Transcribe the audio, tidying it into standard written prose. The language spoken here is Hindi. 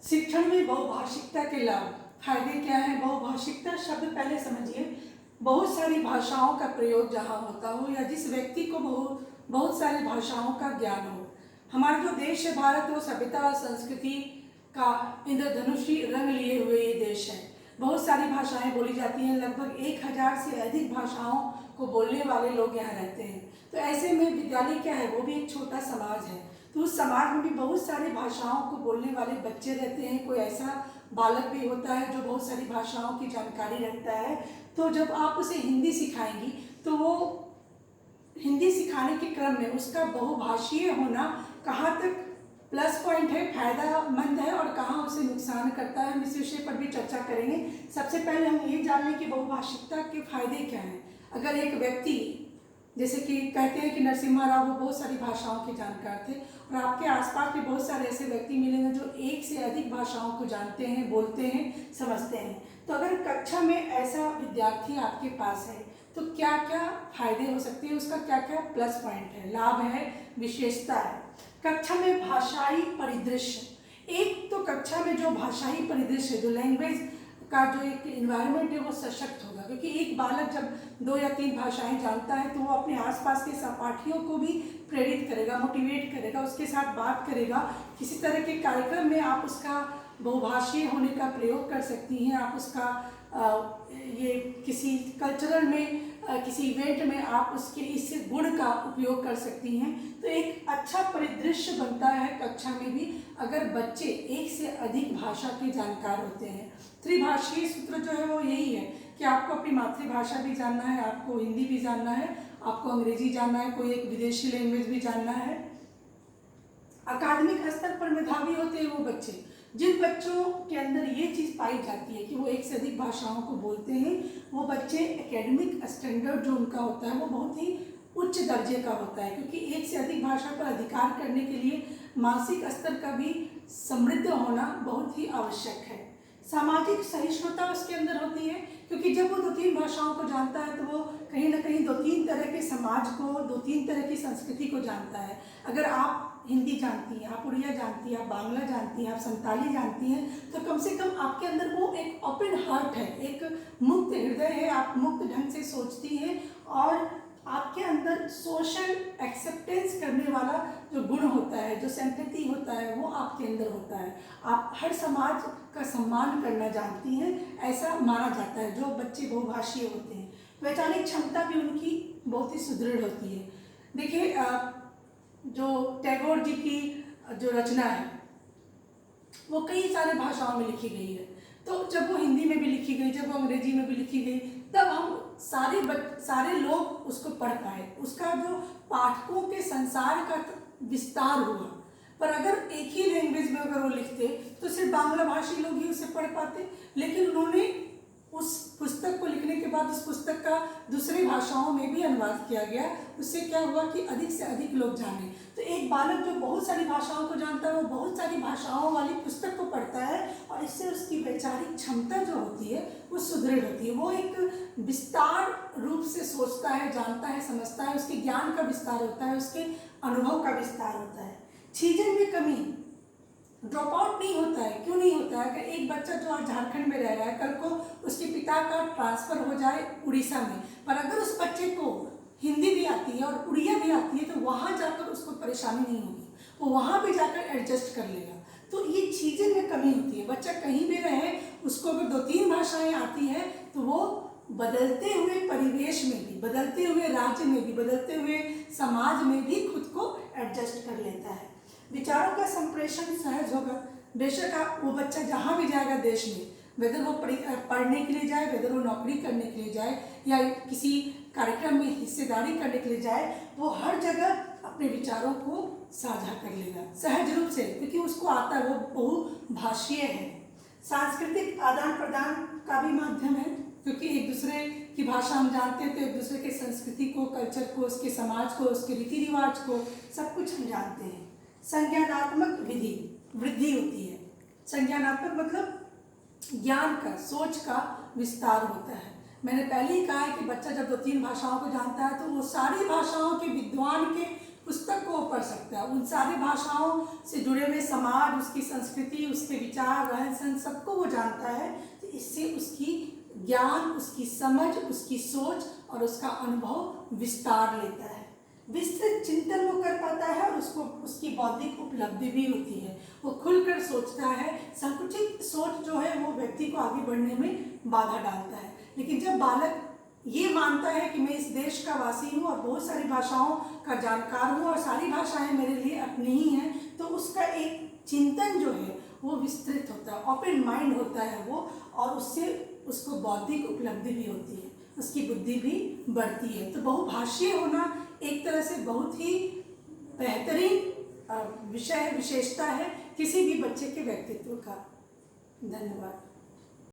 शिक्षण में बहुभाषिकता के लाभ फायदे क्या हैं। बहुभाषिकता शब्द पहले समझिए। बहुत सारी भाषाओं का प्रयोग जहाँ होता हो या जिस व्यक्ति को बहुत सारी भाषाओं का ज्ञान हो। हमारा जो देश है भारत, वो सभ्यता और संस्कृति का इंद्रधनुषी रंग लिए हुए ये देश है। बहुत सारी भाषाएं बोली जाती हैं। लगभग 1000 से अधिक भाषाओं को बोलने वाले लोग यहाँ रहते हैं। तो ऐसे में विद्यालय क्या है, वो भी एक छोटा समाज है। तो उस समाज में भी बहुत सारी भाषाओं को बोलने वाले बच्चे रहते हैं। कोई ऐसा बालक भी होता है जो बहुत सारी भाषाओं की जानकारी रखता है। तो जब आप उसे हिंदी सिखाएंगी तो वो हिंदी सिखाने के क्रम में उसका बहुभाषीय होना कहाँ तक प्लस पॉइंट है, फायदेमंद है, और कहाँ उसे नुकसान करता है, हम इस विषय पर भी चर्चा करेंगे। सबसे पहले हम ये जान लें कि बहुभाषिकता के फायदे क्या हैं। अगर एक व्यक्ति, जैसे कि कहते हैं कि नरसिम्हा राव, वो बहुत सारी भाषाओं के जानकार थे, और आपके आसपास भी बहुत सारे ऐसे व्यक्ति मिलेंगे जो एक से अधिक भाषाओं को जानते हैं, बोलते हैं, समझते हैं। तो अगर कक्षा में ऐसा विद्यार्थी आपके पास है तो क्या क्या फायदे हो सकते हैं, उसका क्या क्या प्लस पॉइंट है, लाभ है, विशेषता है। कक्षा में भाषाई परिदृश्य, एक तो कक्षा में जो भाषाई परिदृश्य, जो लैंग्वेज का जो एक इन्वायरमेंट है वो सशक्त होगा, क्योंकि एक बालक जब 2 या 3 भाषाएं जानता है तो वो अपने आसपास के सहपाठियों को भी प्रेरित करेगा, मोटिवेट करेगा, उसके साथ बात करेगा। किसी तरह के कार्यक्रम में आप उसका बहुभाषीय होने का प्रयोग कर सकती हैं। आप उसका ये किसी कल्चरल में किसी इवेंट में आप उसके इस गुण का उपयोग कर सकती हैं। तो एक अच्छा परिदृश्य बनता है कक्षा में भी अगर बच्चे एक से अधिक भाषा के जानकार होते हैं। त्रिभाषीय सूत्र जो है वो यही है कि आपको अपनी मातृभाषा भी जानना है, आपको हिंदी भी जानना है, आपको अंग्रेजी जानना है, कोई एक विदेशी लैंग्वेज भी जानना है। अकादमिक स्तर पर मेधावी होते हैं वो बच्चे, जिन बच्चों के अंदर ये चीज़ पाई जाती है कि वो एक से अधिक भाषाओं को बोलते हैं, वो बच्चे एकेडमिक स्टैंडर्ड जो उनका होता है वो बहुत ही उच्च दर्जे का होता है, क्योंकि एक से अधिक भाषा पर अधिकार करने के लिए मानसिक स्तर का भी समृद्ध होना बहुत ही आवश्यक है। सामाजिक सहिष्णुता उसके अंदर होती है, क्योंकि जब वो 2-3 भाषाओं को जानता है तो वो कहीं ना कहीं 2-3 तरह के समाज को, 2-3 तरह की संस्कृति को जानता है। अगर आप हिंदी जानती हैं, आप उड़िया जानती हैं, आप बांग्ला जानती हैं, आप संताली जानती हैं, तो कम से कम आपके अंदर वो एक ओपन हार्ट है, एक मुक्त हृदय है, आप मुक्त ढंग से सोचती हैं, और आपके अंदर सोशल एक्सेप्टेंस करने वाला जो गुण होता है, जो सिंपैथी होता है, वो आपके अंदर होता है। आप हर समाज का सम्मान करना जानती हैं, ऐसा माना जाता है जो बच्चे बहुभाषीय होते हैं। वैचारिक क्षमता भी उनकी बहुत ही सुदृढ़ होती है। देखिए, जो टैगोर जी की जो रचना है वो कई सारे भाषाओं में लिखी गई है। तो जब वो हिंदी में भी लिखी गई, जब वो अंग्रेजी में भी लिखी गई, तब हम सारे लोग उसको पढ़ पाए, उसका जो पाठकों के संसार का विस्तार हुआ। पर अगर एक ही लैंग्वेज में अगर वो लिखते तो सिर्फ बांग्ला भाषी लोग ही उसे पढ़ पाते, लेकिन उन्होंने उस पुस्तक को लिखने के बाद उस पुस्तक का दूसरी भाषाओं में भी अनुवाद किया गया। उससे क्या हुआ कि अधिक से अधिक लोग जाने। तो एक बालक जो बहुत सारी भाषाओं को जानता है वो बहुत सारी भाषाओं वाली पुस्तक को पढ़ता है, और इससे उसकी वैचारिक क्षमता जो होती है वो सुदृढ़ होती है। वो एक विस्तार रूप से सोचता है, जानता है, समझता है, उसके ज्ञान का विस्तार होता है, उसके अनुभव का विस्तार होता है। छीजन में कमी, ड्रॉप आउट नहीं होता है। क्यों नहीं होता है? अगर एक बच्चा जो आज झारखंड में रह रहा है, कल को उसके पिता का ट्रांसफ़र हो जाए उड़ीसा में, पर अगर उस बच्चे को हिंदी भी आती है और उड़िया भी आती है तो वहाँ जाकर उसको परेशानी नहीं होगी, वो वहाँ पे जाकर एडजस्ट कर लेगा। तो ये चीज़ें में कमी होती है। बच्चा कहीं भी रहे, उसको अगर 2-3 भाषाएँ आती हैं तो वो बदलते हुए परिवेश में भी, बदलते हुए राज्य में भी, बदलते हुए समाज में भी खुद को एडजस्ट कर लेता है। विचारों का संप्रेषण सहज होगा। बेशक वो बच्चा जहाँ भी जाएगा देश में, वेदर वो पढ़ने के लिए जाए, वेदर वो नौकरी करने के लिए जाए, या किसी कार्यक्रम में हिस्सेदारी करने के लिए जाए, वो हर जगह अपने विचारों को साझा कर लेगा सहज रूप से, क्योंकि उसको आता है, वो बहुभाषीय है। सांस्कृतिक आदान प्रदान का भी माध्यम है, क्योंकि एक दूसरे की भाषा हम जानते हैं तो एक दूसरे के संस्कृति को, कल्चर को, उसके समाज को, उसके रीति रिवाज को, सब कुछ हम जानते हैं। संज्ञानात्मक वृद्धि होती है। संज्ञानात्मक मतलब ज्ञान का, सोच का विस्तार होता है। मैंने पहले ही कहा है कि बच्चा जब 2-3 भाषाओं को जानता है तो वो सारी भाषाओं के विद्वान के पुस्तक को वो पढ़ सकता है। उन सारी भाषाओं से जुड़े हुए समाज, उसकी संस्कृति, उसके विचार, रहन सहन सबको वो जानता है। तो इससे उसकी ज्ञान, उसकी समझ, उसकी सोच और उसका अनुभव विस्तार लेता है। विस्तृत चिंतन वो कर पाता है और उसको उसकी बौद्धिक उपलब्धि भी होती है। वो खुलकर सोचता है। संकुचित सोच जो है वो व्यक्ति को आगे बढ़ने में बाधा डालता है। लेकिन जब बालक ये मानता है कि मैं इस देश का वासी हूँ और बहुत सारी भाषाओं का जानकार हूँ और सारी भाषाएं मेरे लिए अपनी ही हैं, तो उसका एक चिंतन जो है वो विस्तृत होता है, ओपन माइंड होता है वो, और उससे उसको बौद्धिक उपलब्धि भी होती है, उसकी बुद्धि भी बढ़ती है। तो बहुभाषीय होना एक तरह से बहुत ही बेहतरीन विषय विशेषता है किसी भी बच्चे के व्यक्तित्व का। धन्यवाद।